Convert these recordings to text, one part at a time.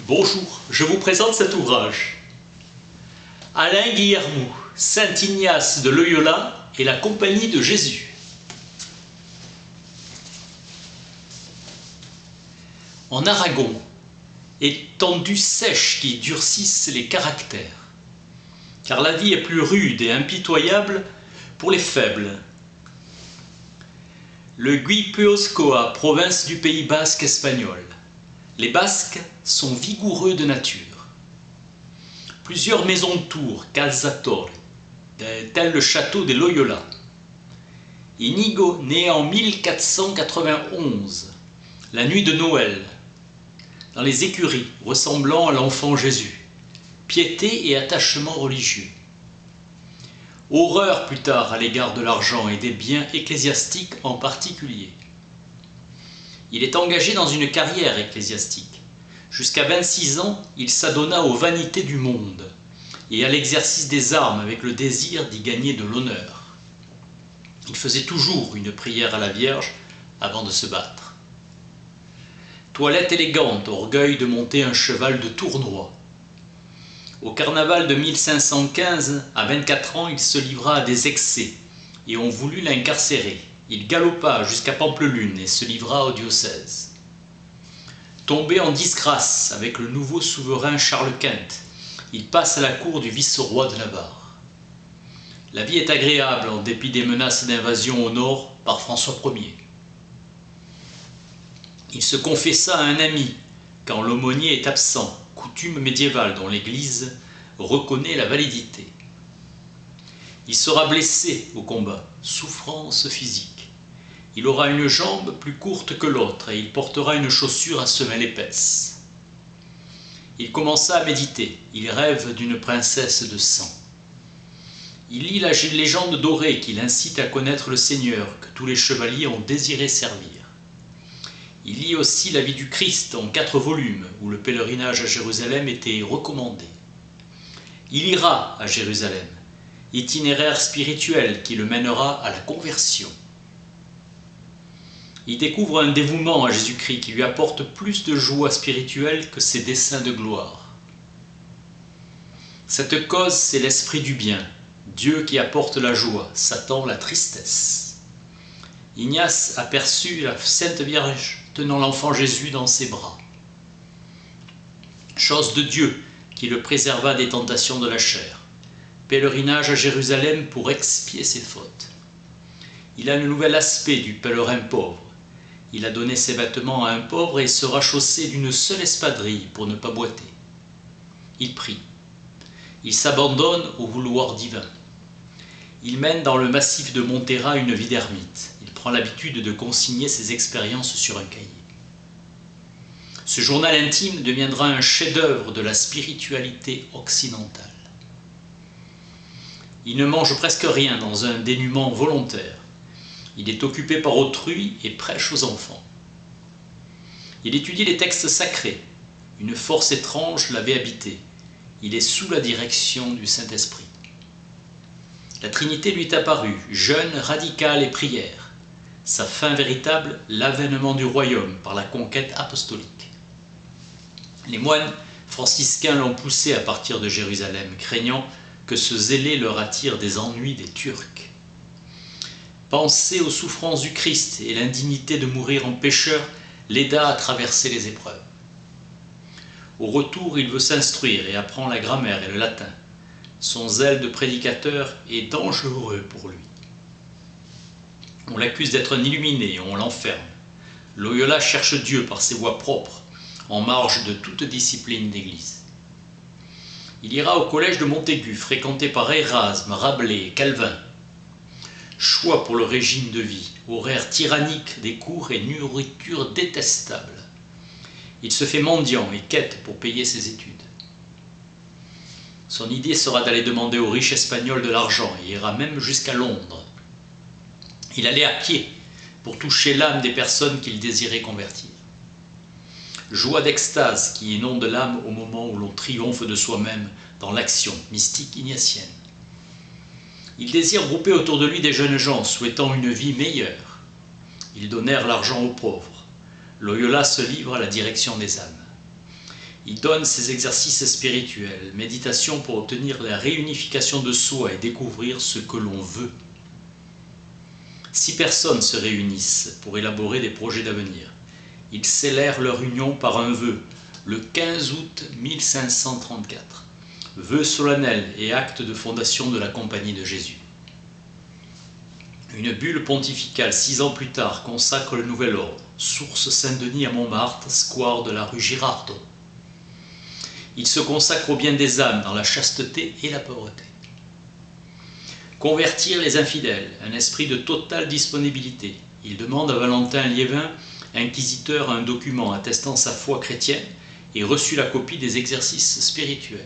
Bonjour, je vous présente cet ouvrage. Alain Guillermou, Saint Ignace de Loyola et la Compagnie de Jésus. En Aragon, étendues sèches qui durcissent les caractères, car la vie est plus rude et impitoyable pour les faibles. Le Guipúzcoa, province du Pays basque espagnol. Les Basques sont vigoureux de nature. Plusieurs maisons de tours, Casa Torre, tel le château de Loyola. Inigo, né en 1491, la nuit de Noël, dans les écuries, ressemblant à l'enfant Jésus, piété et attachement religieux. Horreur plus tard à l'égard de l'argent et des biens ecclésiastiques en particulier. Il est engagé dans une carrière ecclésiastique. Jusqu'à 26 ans, il s'adonna aux vanités du monde et à l'exercice des armes avec le désir d'y gagner de l'honneur. Il faisait toujours une prière à la Vierge avant de se battre. Toilette élégante, orgueil de monter un cheval de tournoi. Au carnaval de 1515, à 24 ans, il se livra à des excès et on voulut l'incarcérer. Il galopa jusqu'à Pampelune et se livra au diocèse. Tombé en disgrâce avec le nouveau souverain Charles Quint, il passe à la cour du vice-roi de Navarre. La vie est agréable en dépit des menaces d'invasion au nord par François Ier. Il se confessa à un ami quand l'aumônier est absent, coutume médiévale dont l'Église reconnaît la validité. Il sera blessé au combat, souffrance physique. Il aura une jambe plus courte que l'autre et il portera une chaussure à semelle épaisse. Il commença à méditer. Il rêve d'une princesse de sang. Il lit la légende dorée qui l'incite à connaître le Seigneur, que tous les chevaliers ont désiré servir. Il lit aussi la vie du Christ en 4 volumes, où le pèlerinage à Jérusalem était recommandé. Il ira à Jérusalem, itinéraire spirituel qui le mènera à la conversion. Il découvre un dévouement à Jésus-Christ qui lui apporte plus de joie spirituelle que ses desseins de gloire. Cette cause, c'est l'esprit du bien, Dieu qui apporte la joie, Satan la tristesse. Ignace aperçut la Sainte Vierge tenant l'enfant Jésus dans ses bras. Chose de Dieu qui le préserva des tentations de la chair. Pèlerinage à Jérusalem pour expier ses fautes. Il a le nouvel aspect du pèlerin pauvre. Il a donné ses vêtements à un pauvre et sera chaussé d'une seule espadrille pour ne pas boiter. Il prie. Il s'abandonne au vouloir divin. Il mène dans le massif de Montera une vie d'ermite. Il prend l'habitude de consigner ses expériences sur un cahier. Ce journal intime deviendra un chef-d'œuvre de la spiritualité occidentale. Il ne mange presque rien dans un dénuement volontaire. Il est occupé par autrui et prêche aux enfants. Il étudie les textes sacrés. Une force étrange l'avait habité. Il est sous la direction du Saint-Esprit. La Trinité lui est apparue, jeune, radicale et prière. Sa fin véritable, l'avènement du royaume par la conquête apostolique. Les moines franciscains l'ont poussé à partir de Jérusalem, craignant que ce zélé leur attire des ennuis des Turcs. Penser aux souffrances du Christ et l'indignité de mourir en pécheur l'aida à traverser les épreuves. Au retour, il veut s'instruire et apprend la grammaire et le latin. Son zèle de prédicateur est dangereux pour lui. On l'accuse d'être un illuminé et on l'enferme. Loyola cherche Dieu par ses voies propres, en marge de toute discipline d'église. Il ira au collège de Montaigu, fréquenté par Érasme, Rabelais et Calvin. Choix pour le régime de vie, horaire tyrannique des cours et nourriture détestable. Il se fait mendiant et quête pour payer ses études. Son idée sera d'aller demander aux riches espagnols de l'argent et ira même jusqu'à Londres. Il allait à pied pour toucher l'âme des personnes qu'il désirait convertir. Joie d'extase qui inonde l'âme au moment où l'on triomphe de soi-même dans l'action mystique ignatienne. Il désire grouper autour de lui des jeunes gens souhaitant une vie meilleure. Ils donnèrent l'argent aux pauvres. Loyola se livre à la direction des âmes. Il donne ses exercices spirituels, méditation pour obtenir la réunification de soi et découvrir ce que l'on veut. 6 personnes se réunissent pour élaborer des projets d'avenir. Ils scellèrent leur union par un vœu, le 15 août 1534. Vœu solennel et acte de fondation de la Compagnie de Jésus. Une bulle pontificale 6 ans plus tard consacre le nouvel ordre, source Saint-Denis à Montmartre, square de la rue Girardot. Il se consacre au bien des âmes dans la chasteté et la pauvreté. Convertir les infidèles, un esprit de totale disponibilité. Il demande à Valentin Liévin, inquisiteur, un document attestant sa foi chrétienne et reçut la copie des exercices spirituels.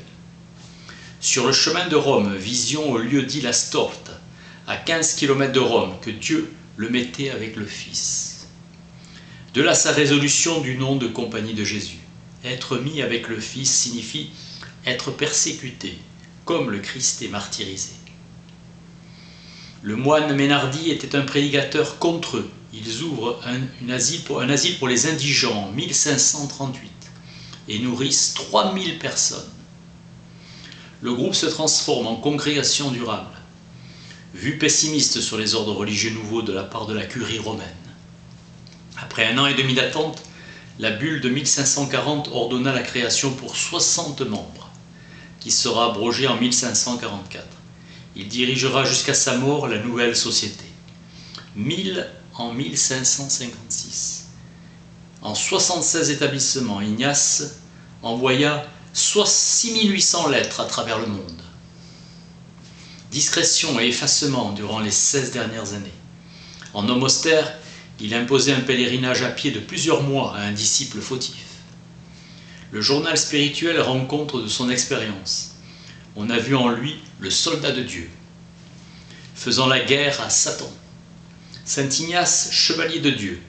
Sur le chemin de Rome, vision au lieu dit la Storte, à 15 km de Rome, que Dieu le mettait avec le Fils. De là sa résolution du nom de Compagnie de Jésus. Être mis avec le Fils signifie être persécuté, comme le Christ est martyrisé. Le moine Ménardi était un prédicateur contre eux. Ils ouvrent un asile pour les indigents en 1538 et nourrissent 3000 personnes. Le groupe se transforme en congrégation durable. Vue pessimiste sur les ordres religieux nouveaux de la part de la curie romaine. Après 1 an et demi d'attente, la bulle de 1540 ordonna la création pour 60 membres, qui sera abrogée en 1544. Il dirigera jusqu'à sa mort la nouvelle société. 1000 en 1556. En 76 établissements, Ignace envoya 6800 lettres à travers le monde. Discrétion et effacement durant les 16 dernières années. En homme austère, il imposait un pèlerinage à pied de plusieurs mois à un disciple fautif. Le journal spirituel rend compte de son expérience. On a vu en lui le soldat de Dieu, faisant la guerre à Satan. Saint Ignace, chevalier de Dieu,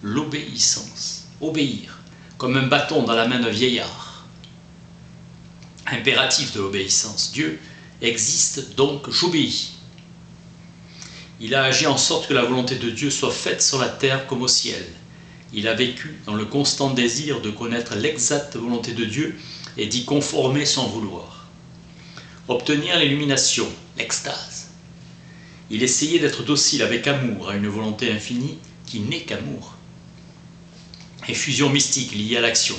l'obéissance, obéir, comme un bâton dans la main d'un vieillard. Impératif de l'obéissance, Dieu existe, donc j'obéis. Il a agi en sorte que la volonté de Dieu soit faite sur la terre comme au ciel. Il a vécu dans le constant désir de connaître l'exacte volonté de Dieu et d'y conformer son vouloir. Obtenir l'illumination, l'extase. Il essayait d'être docile avec amour à une volonté infinie qui n'est qu'amour. Effusion mystique liée à l'action.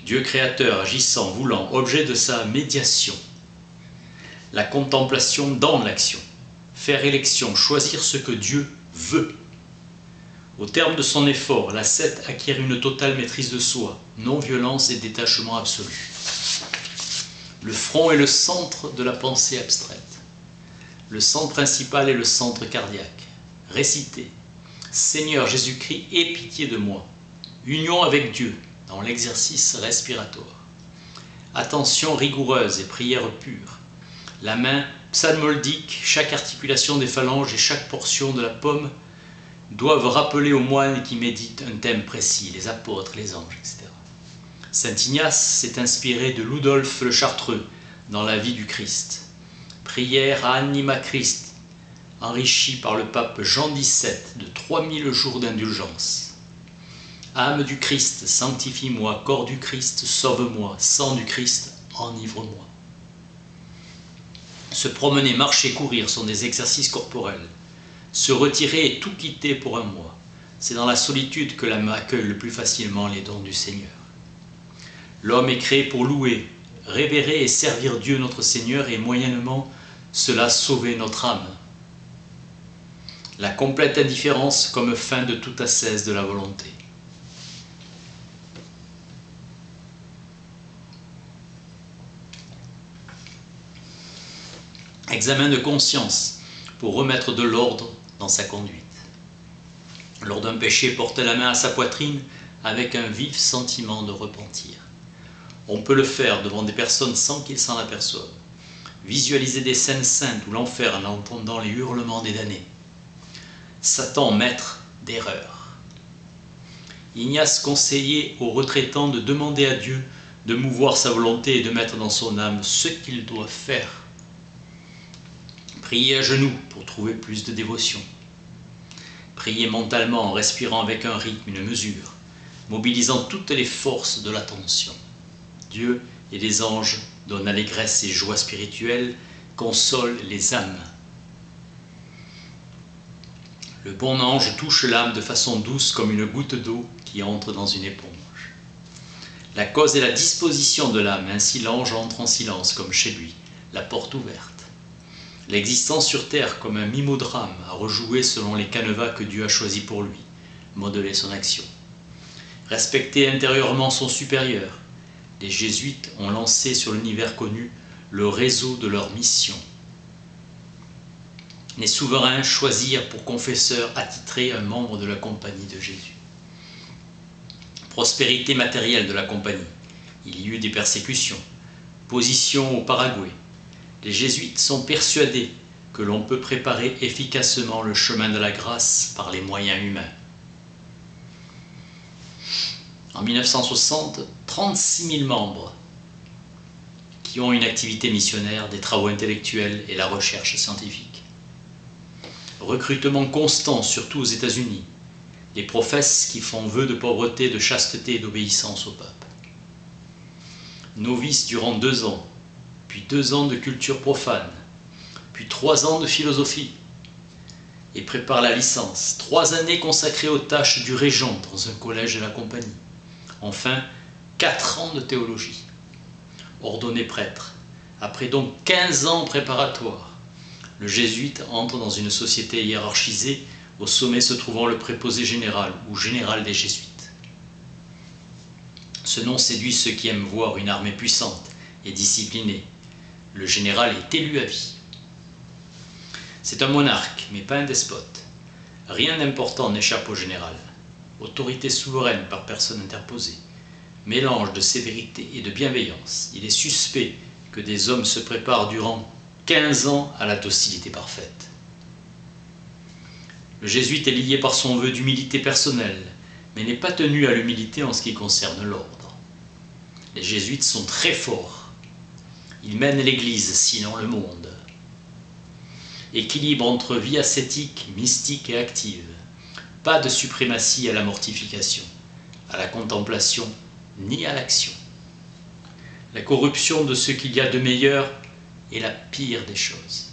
Dieu créateur, agissant, voulant, objet de sa médiation. La contemplation dans l'action. Faire élection, choisir ce que Dieu veut. Au terme de son effort, l'ascète acquiert une totale maîtrise de soi, non-violence et détachement absolu. Le front est le centre de la pensée abstraite. Le centre principal est le centre cardiaque. Réciter. Seigneur Jésus-Christ, aie pitié de moi. Union avec Dieu dans l'exercice respiratoire. Attention rigoureuse et prière pure. La main psalmodique, chaque articulation des phalanges et chaque portion de la paume doivent rappeler aux moines qui méditent un thème précis, les apôtres, les anges, etc. Saint Ignace s'est inspiré de Ludolphe le Chartreux dans la vie du Christ. Prière à Anima Christi, enrichie par le pape Jean XVII de 3000 jours d'indulgence. Âme du Christ, sanctifie-moi, corps du Christ, sauve-moi, sang du Christ, enivre-moi. Se promener, marcher, courir sont des exercices corporels. Se retirer et tout quitter pour un mois. C'est dans la solitude que l'âme accueille le plus facilement les dons du Seigneur. L'homme est créé pour louer, révérer et servir Dieu notre Seigneur et moyennement cela sauver notre âme. La complète indifférence comme fin de toute ascèse de la volonté. Examen de conscience pour remettre de l'ordre dans sa conduite. Lors d'un péché, porter la main à sa poitrine avec un vif sentiment de repentir. On peut le faire devant des personnes sans qu'ils s'en aperçoivent. Visualiser des scènes saintes ou l'enfer en entendant les hurlements des damnés. Satan, maître d'erreur. Ignace conseillait aux retraitants de demander à Dieu de mouvoir sa volonté et de mettre dans son âme ce qu'ils doivent faire. Prier à genoux pour trouver plus de dévotion. Prier mentalement en respirant avec un rythme, une mesure, mobilisant toutes les forces de l'attention. Dieu et les anges donnent allégresse et joie spirituelle, consolent les âmes. Le bon ange touche l'âme de façon douce comme une goutte d'eau qui entre dans une éponge. La cause est la disposition de l'âme, ainsi l'ange entre en silence comme chez lui, la porte ouverte. L'existence sur terre comme un mimodrame à rejouer selon les canevas que Dieu a choisis pour lui, modeler son action. Respecter intérieurement son supérieur, les jésuites ont lancé sur l'univers connu le réseau de leur mission. Les souverains choisirent pour confesseur attitré un membre de la compagnie de Jésus. Prospérité matérielle de la compagnie. Il y eut des persécutions. Position au Paraguay. Les jésuites sont persuadés que l'on peut préparer efficacement le chemin de la grâce par les moyens humains. En 1960, 36 000 membres qui ont une activité missionnaire, des travaux intellectuels et la recherche scientifique. Recrutement constant, surtout aux États-Unis. Les prophètes qui font vœu de pauvreté, de chasteté et d'obéissance au pape. Novices durant 2 ans, puis 2 ans de culture profane, puis 3 ans de philosophie, et prépare la licence. 3 années consacrées aux tâches du régent dans un collège de la compagnie. Enfin, 4 ans de théologie. Ordonné prêtre. Après donc 15 ans préparatoires, le jésuite entre dans une société hiérarchisée, au sommet se trouvant le préposé général ou général des jésuites. Ce nom séduit ceux qui aiment voir une armée puissante et disciplinée. Le général est élu à vie. C'est un monarque, mais pas un despote. Rien d'important n'échappe au général. Autorité souveraine par personne interposée. Mélange de sévérité et de bienveillance. Il est suspect que des hommes se préparent durant 15 ans à la docilité parfaite. Le jésuite est lié par son vœu d'humilité personnelle, mais n'est pas tenu à l'humilité en ce qui concerne l'ordre. Les jésuites sont très forts. Ils mènent l'Église, sinon le monde. Équilibre entre vie ascétique, mystique et active. Pas de suprématie à la mortification, à la contemplation, ni à l'action. La corruption de ce qu'il y a de meilleur est la pire des choses.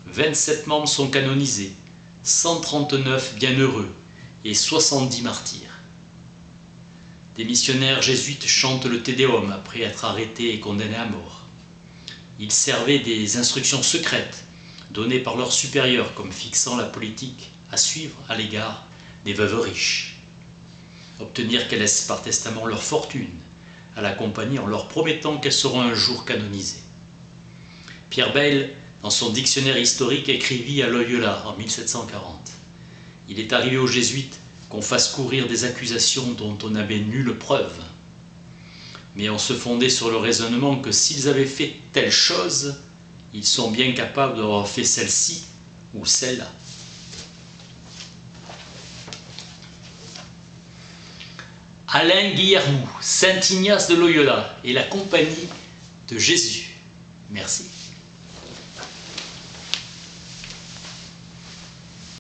27 membres sont canonisés, 139 bienheureux et 70 martyrs. Des missionnaires jésuites chantent le Te Deum après être arrêtés et condamnés à mort. Ils servaient des instructions secrètes données par leurs supérieurs comme fixant la politique à suivre à l'égard des veuves riches. Obtenir qu'elles laissent par testament leur fortune à la compagnie en leur promettant qu'elles seront un jour canonisées. Pierre Bayle, dans son dictionnaire historique, écrivit à Loyola en 1740. Il est arrivé aux jésuites qu'on fasse courir des accusations dont on n'avait nulle preuve. Mais on se fondait sur le raisonnement que s'ils avaient fait telle chose, ils sont bien capables d'avoir fait celle-ci ou celle-là. Alain Guillermou, Saint Ignace de Loyola et la Compagnie de Jésus. Merci.